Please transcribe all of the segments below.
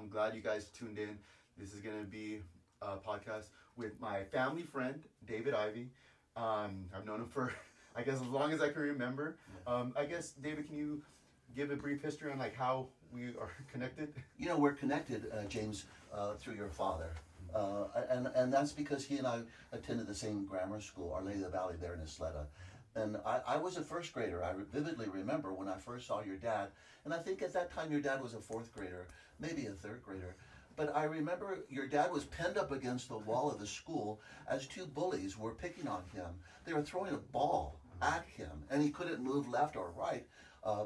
I'm glad you guys tuned in. This is going to be a podcast with my family friend, David Ivey. I've known him for, I guess, as long as I can remember. I guess, David, can you give a brief history on like how we are connected? You know, we're connected, James, through your father. And that's because he and I attended the same grammar school, Our Lady of the Valley, there in Isleta. And I was a first grader. I vividly remember when I first saw your dad. And I think at that time your dad was a fourth grader, maybe a third grader. But I remember your dad was pinned up against the wall of the school as two bullies were picking on him. They were throwing a ball at him, and he couldn't move left or right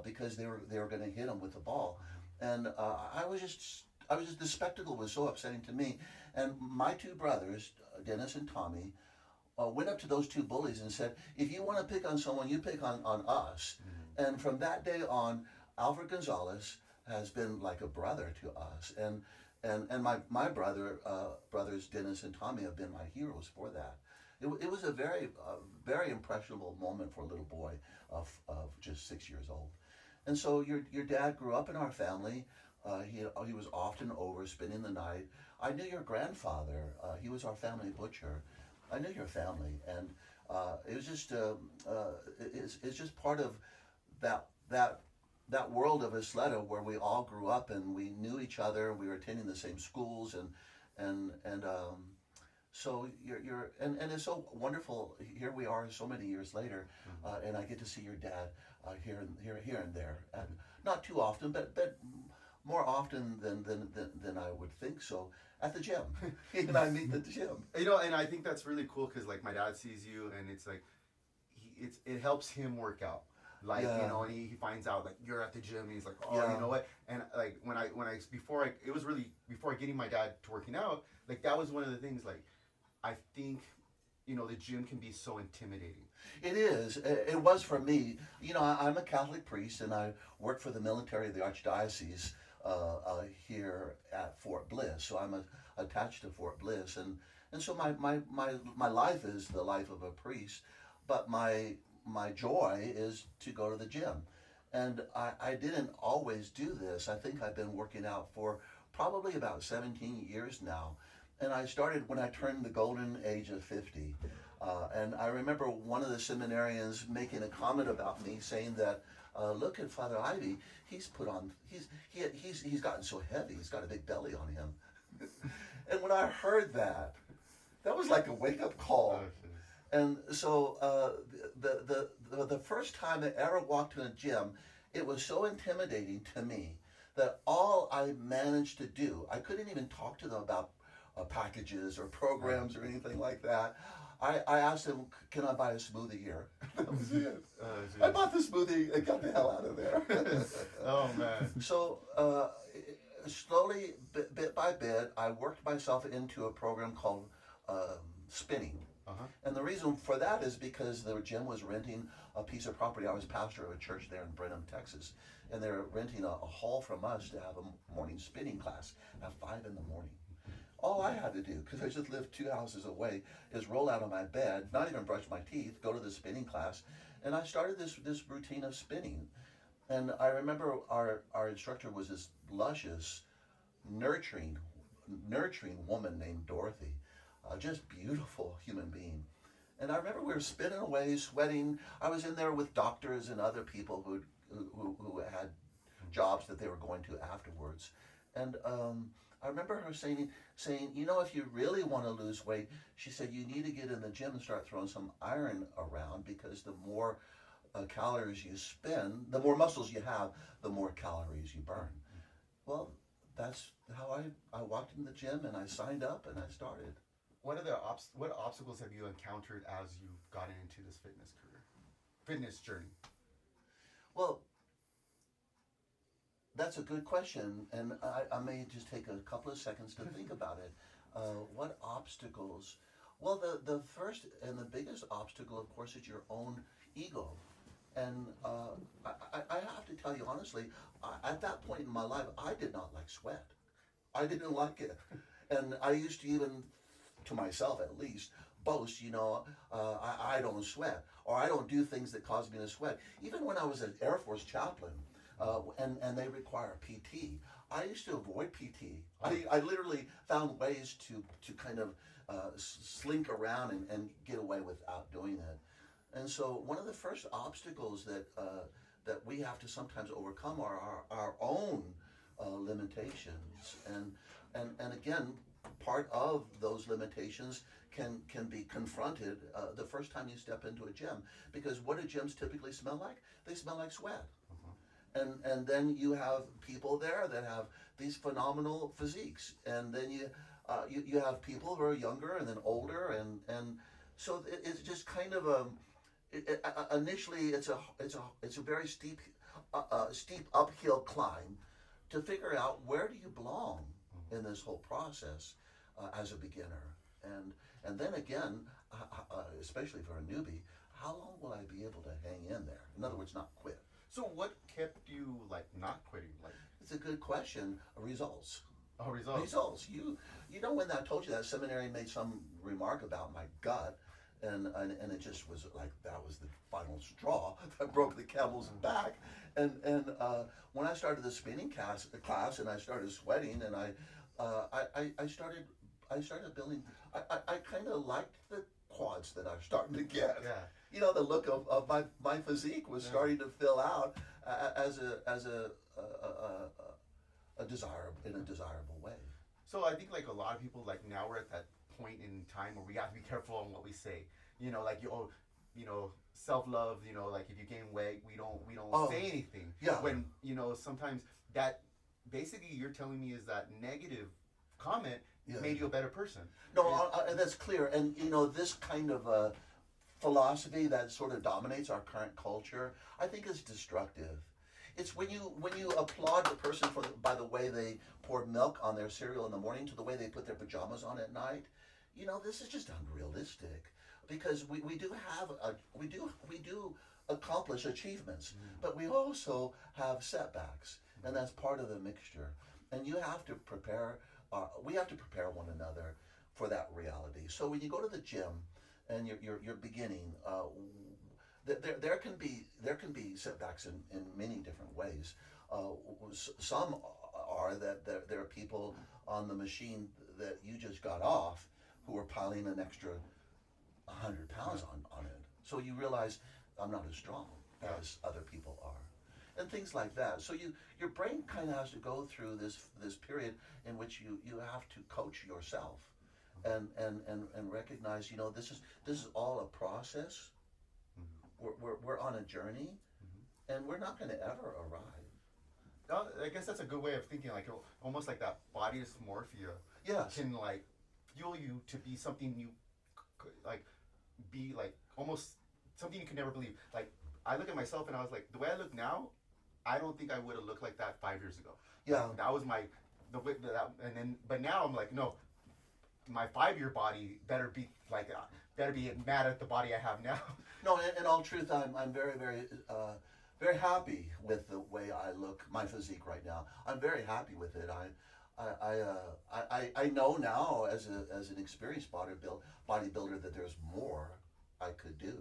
because they were going to hit him with the ball. And the spectacle was so upsetting to me. And my two brothers, Dennis and Tommy, went up to those two bullies and said, if you want to pick on someone, you pick on us. Mm-hmm. And from that day on, Alfred Gonzalez has been like a brother to us. And my brothers, Dennis and Tommy, have been my heroes for that. It was a very impressionable moment for a little boy of just 6 years old. And so your dad grew up in our family. He was often over spending the night. I knew your grandfather. He was our family butcher. I knew your family, and it was just it's just part of that world of Isleta where we all grew up and we knew each other. We were attending the same schools, and so and it's so wonderful. Here we are, so many years later, and I get to see your dad here and there, and not too often, but more often than I would think. So at the gym, he and I meet at the gym. You know, and I think that's really cool because like my dad sees you, and it's like it helps him work out. Like, you know, and he finds out like you're at the gym, and he's like, oh, you know what? And like before getting my dad to working out, like that was one of the things. Like, I think, you know, the gym can be so intimidating. It is. It was for me. You know, I'm a Catholic priest, and I work for the military of the Archdiocese here at Fort Bliss. So I'm attached to Fort Bliss, and so my life is the life of a priest, but my joy is to go to the gym. And I didn't always do this. I think I've been working out for probably about 17 years now. And I started when I turned the golden age of 50. And I remember one of the seminarians making a comment about me, saying that, look at Father Ivey, he's gotten so heavy, he's got a big belly on him. And when I heard that was like a wake-up call. And so the first time I ever walked to a gym, it was so intimidating to me that all I managed to do, I couldn't even talk to them about packages or programs or anything like that. I asked them, can I buy a smoothie here? That was it. I bought the smoothie and got the hell out of there. Oh, man. So slowly, bit by bit, I worked myself into a program called spinning. Uh-huh. And the reason for that is because the gym was renting a piece of property. I was pastor of a church there in Brenham, Texas, and they were renting a hall from us to have a morning spinning class at 5 in the morning. All I had to do, because I just lived 2 houses away, is roll out of my bed, not even brush my teeth, go to the spinning class, and I started this routine of spinning. And I remember our instructor was this luscious, nurturing woman named Dorothy, just beautiful human being. And I remember we were spinning away, sweating. I was in there with doctors and other people who had jobs that they were going to afterwards. And I remember her saying, you know, if you really want to lose weight, she said, you need to get in the gym and start throwing some iron around, because the more calories you spend, the more muscles you have, the more calories you burn. Well, that's how I walked in the gym, and I signed up and I started. What obstacles have you encountered as you've gotten into this fitness journey? Well, that's a good question, and I may just take a couple of seconds to think about it. What obstacles? Well, the first and the biggest obstacle, of course, is your own ego. And I have to tell you honestly, at that point in my life, I did not like sweat. I didn't like it. And I used to even, to myself at least, boast, you know, I don't sweat, or I don't do things that cause me to sweat. Even when I was an Air Force chaplain, and they require PT, I used to avoid PT. I literally found ways to kind of slink around and get away without doing it. And so one of the first obstacles that we have to sometimes overcome are our own limitations. And again, part of those limitations can be confronted the first time you step into a gym. Because what do gyms typically smell like? They smell like sweat. And then you have people there that have these phenomenal physiques, and then you have people who are younger and then older, and so it's just kind of initially it's a very steep uphill climb to figure out where do you belong in this whole process as a beginner, and then again, especially for a newbie, how long will I be able to hang in there? In other words, not quit. So what kept you like not quitting? Like, it's a good question. Results. oh, results. Results. You know, when I told you that seminary made some remark about my gut, and it just was like that was the final straw that broke the camel's back. And when I started the spinning class and I started sweating, and I started building. I kind of liked the quads that I was starting to get. Yeah. You know, the look of my physique was starting to fill out as a desirable way. So I think like a lot of people, like now we're at that point in time where we have to be careful on what we say. You know, like self-love. You know, like if you gain weight, we don't say anything. Yeah. When sometimes that basically you're telling me is that negative comment made you a better person. No, that's clear. And this kind of philosophy that sort of dominates our current culture, I think is destructive. It's when you applaud the person by the way they poured milk on their cereal in the morning to the way they put their pajamas on at night. This is just unrealistic, because we do accomplish achievements, but we also have setbacks, and that's part of the mixture. And you have to prepare. We have to prepare one another for that reality. So when you go to the gym and you're beginning, there can be setbacks in many different ways. Some are that there are people on the machine that you just got off who are piling an extra 100 pounds on it. So you realize I'm not as strong as other people are, and things like that. So your brain kind of has to go through this period in which you have to coach yourself. And recognize, this is all a process. We're on a journey, and we're not going to ever arrive. I guess that's a good way of thinking, like almost like that body dysmorphia. Yes. Can like fuel you to be something you like be like almost something you could never believe. Like I look at myself and I was like, the way I look now, I don't think I would have looked like that 5 years ago. Yeah. That was but now I'm like, no. My 5-year body better be mad at the body I have now. No, in all truth, I'm very, very, very happy with the way I look, my physique right now. I'm very happy with it. I know now as an experienced bodybuilder that there's more I could do,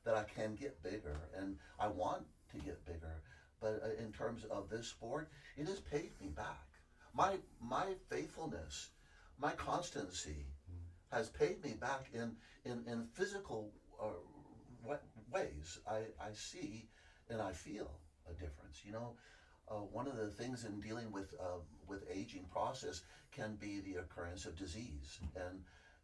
that I can get bigger, and I want to get bigger. But in terms of this sport, it has paid me back. My faithfulness, my constancy has paid me back in physical ways. I see and I feel a difference. One of the things in dealing with aging process can be the occurrence of disease,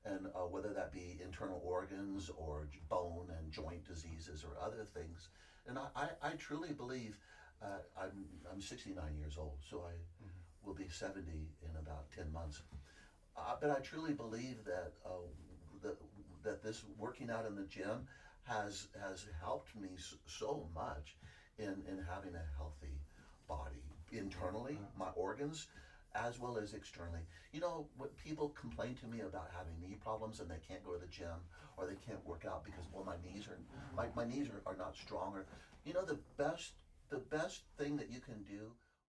and whether that be internal organs or bone and joint diseases or other things. And I truly believe, I'm 69 years old, so I will be 70 in about 10 months. But I truly believe that that this working out in the gym has helped me so much in having a healthy body internally, my organs, as well as externally. When people complain to me about having knee problems and they can't go to the gym or they can't work out because my knees are not strong, or the best thing that you can do